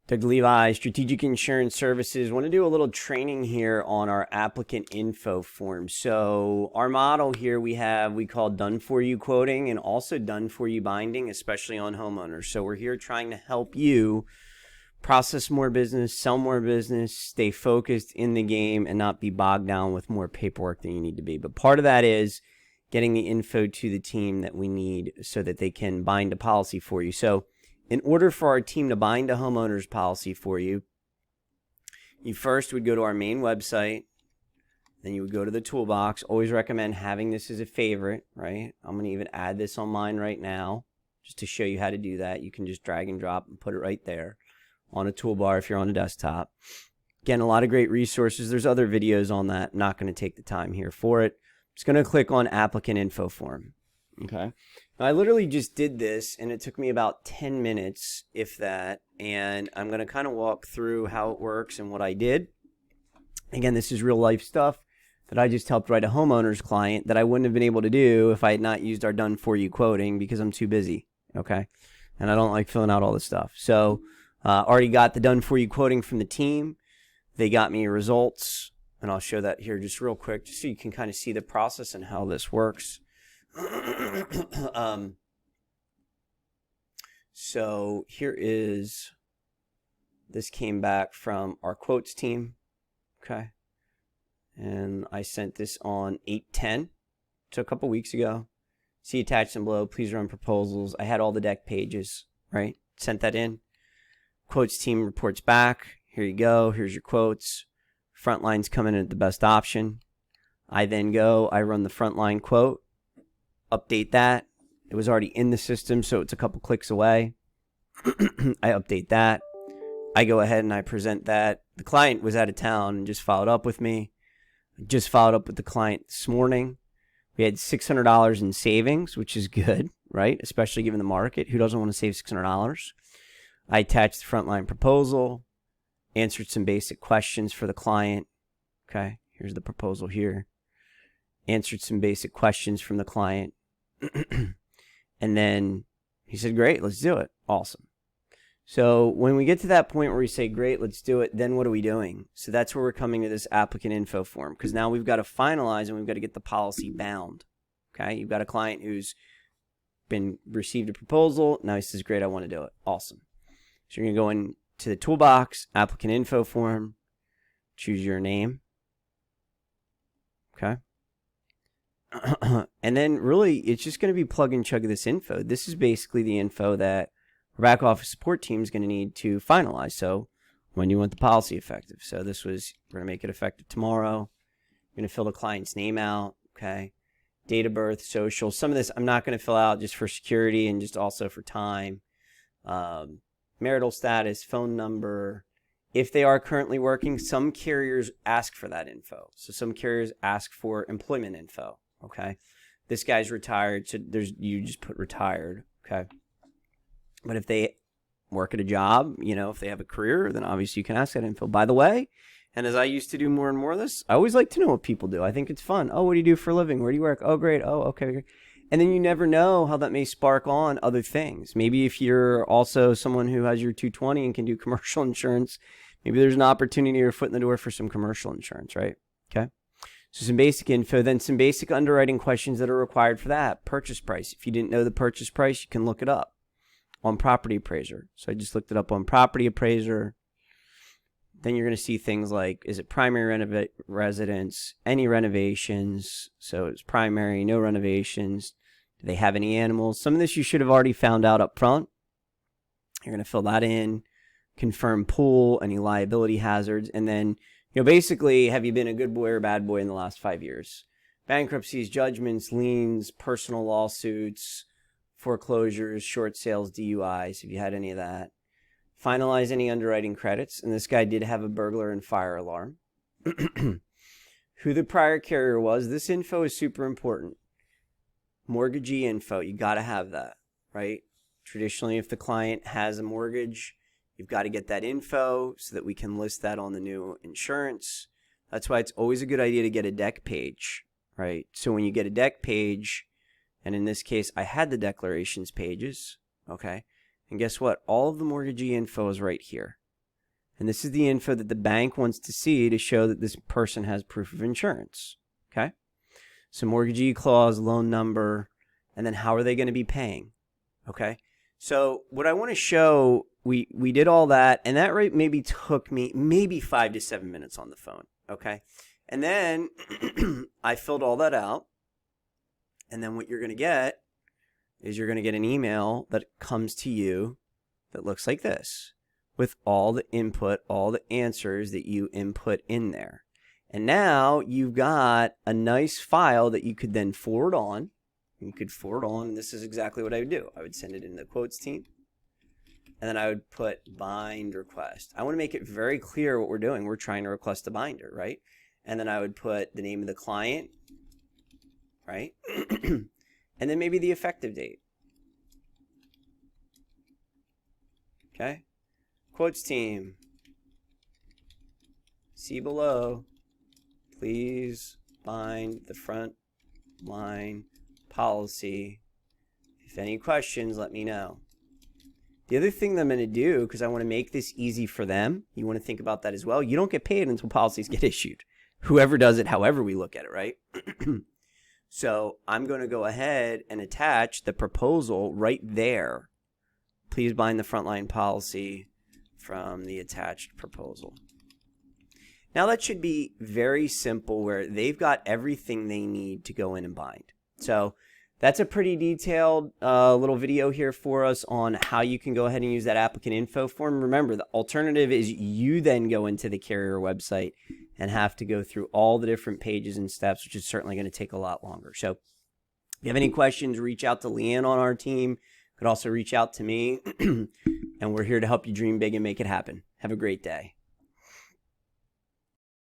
Doug Levi, Strategic Insurance Services. Want to do a little training here on our applicant info form. So our model here we call done for you quoting and also done for you binding, especially on homeowners. So we're here trying to help you process more business, sell more business, stay focused in the game and not be bogged down with more paperwork than you need to be. But part of that is getting the info to the team that we need so that they can bind a policy for you. So in order for our team to bind a homeowner's policy for you, you first would go to our main website, then you would go to the toolbox. Always recommend having this as a favorite, right? I'm going to even add this on mine right now just to show you how to do that. You can just drag and drop and put it right there on a toolbar if you're on a desktop. Again, a lot of great resources. There's other videos on that. I'm not going to take the time here for it. I'm just going to click on Applicant Info Form. Okay. I literally just did this and it took me about 10 minutes, if that, and I'm going to kind of walk through how it works and what I did. Again, this is real life stuff that I just helped write a homeowner's client that I wouldn't have been able to do if I had not used our done for you quoting because I'm too busy, okay? And I don't like filling out all this stuff. So already got the done for you quoting from the team. They got me results, and I'll show that here just real quick just so you can kind of see the process and how this works. So here is, this came back from our quotes team, okay, and I sent this on 8/10, so a couple weeks ago. See attached and below, please run proposals. I had all the deck pages, right? Sent that in. Quotes team reports back. Here you go. Here's your quotes. Frontline's coming in at the best option. I then go, I run the frontline quote. Update that. It was already in the system, so it's a couple clicks away. I update that. I go ahead and I present that. The client was out of town and just followed up with me. I just followed up with the client this morning. We had $600 in savings, which is good, right? Especially given the market. Who doesn't want to save $600? I attached the frontline proposal, answered some basic questions for the client. Okay, here's the proposal here. Answered some basic questions from the client. And then he said, great, let's do it. Awesome. So when we get to that point where we say, great, let's do it, then what are we doing? So that's where we're coming to this applicant info form, because now we've got to finalize and we've got to get the policy bound. Okay, you've got a client who's received a proposal. Now he says, great, I want to do it. Awesome. So you're going to go into the toolbox, applicant info form, choose your name. Okay. And then really it's just going to be plug and chug of this info. This is basically the info that our back office support team is going to need to finalize. So when you want the policy effective. So this was, we're going to make it effective tomorrow. You're going to fill the client's name out. Okay. Date of birth, social. Some of this I'm not going to fill out just for security and just also for time. Marital status, phone number. If they are currently working, some carriers ask for that info. So some carriers ask for employment info. Okay, this guy's retired, so you just put retired. Okay, but if they work at a job, if they have a career, then obviously you can ask that info. By the way, and as I used to do more and more of this, I always like to know what people do. I think it's fun. Oh, what do you do for a living? Where do you work? Oh, great. Oh, okay. And then you never know how that may spark on other things. Maybe if you're also someone who has your 220 and can do commercial insurance, maybe there's an opportunity or a foot in the door for some commercial insurance, right? Okay. So some basic info, then some basic underwriting questions that are required for that. Purchase price. If you didn't know the purchase price, you can look it up on Property Appraiser. So I just looked it up on Property Appraiser. Then you're going to see things like, is it primary residence, any renovations? So it's primary, no renovations. Do they have any animals? Some of this you should have already found out up front. You're going to fill that in. Confirm pool, any liability hazards, and then basically, have you been a good boy or bad boy in the last 5 years? Bankruptcies, judgments, liens, personal lawsuits, foreclosures, short sales, DUIs, if you had any of that. Finalize any underwriting credits, and this guy did have a burglar and fire alarm. Who the prior carrier was. This info is super important. Mortgagee info, you got to have that, right? Traditionally, if the client has a mortgage, you've got to get that info so that we can list that on the new insurance. That's why it's always a good idea to get a deck page, right? So when you get a deck page, and in this case, I had the declarations pages, okay? And guess what? All of the mortgagee info is right here, And this is the info that the bank wants to see to show that this person has proof of insurance. Okay? So mortgagee clause, loan number, and then how are they going to be paying? Okay? So what I want to show, we did all that, and that rate maybe took me maybe 5 to 7 minutes on the phone. Okay? And then I filled all that out. And then what you're going to get is you're going to get an email that comes to you that looks like this, with all the input, all the answers that you input in there. And now you've got a nice file that you could then forward on. You could forward on, and this is exactly what I would do. I would send it in the quotes team, and then I would put bind request. I want to make it very clear what we're doing. We're trying to request a binder, right? And then I would put the name of the client, right? And then maybe the effective date. Okay? Quotes team. See below. Please bind the front line policy. If any questions, let me know. The other thing that I'm going to do, because I want to make this easy for them, you want to think about that as well. You don't get paid until policies get issued. Whoever does it, however we look at it, right? So I'm going to go ahead and attach the proposal right there. Please bind the frontline policy from the attached proposal. Now that should be very simple, where they've got everything they need to go in and bind. So that's a pretty detailed little video here for us on how you can go ahead and use that applicant info form. Remember, the alternative is you then go into the carrier website and have to go through all the different pages and steps, which is certainly going to take a lot longer. So if you have any questions, reach out to Leanne on our team. You could also reach out to me, and we're here to help you dream big and make it happen. Have a great day.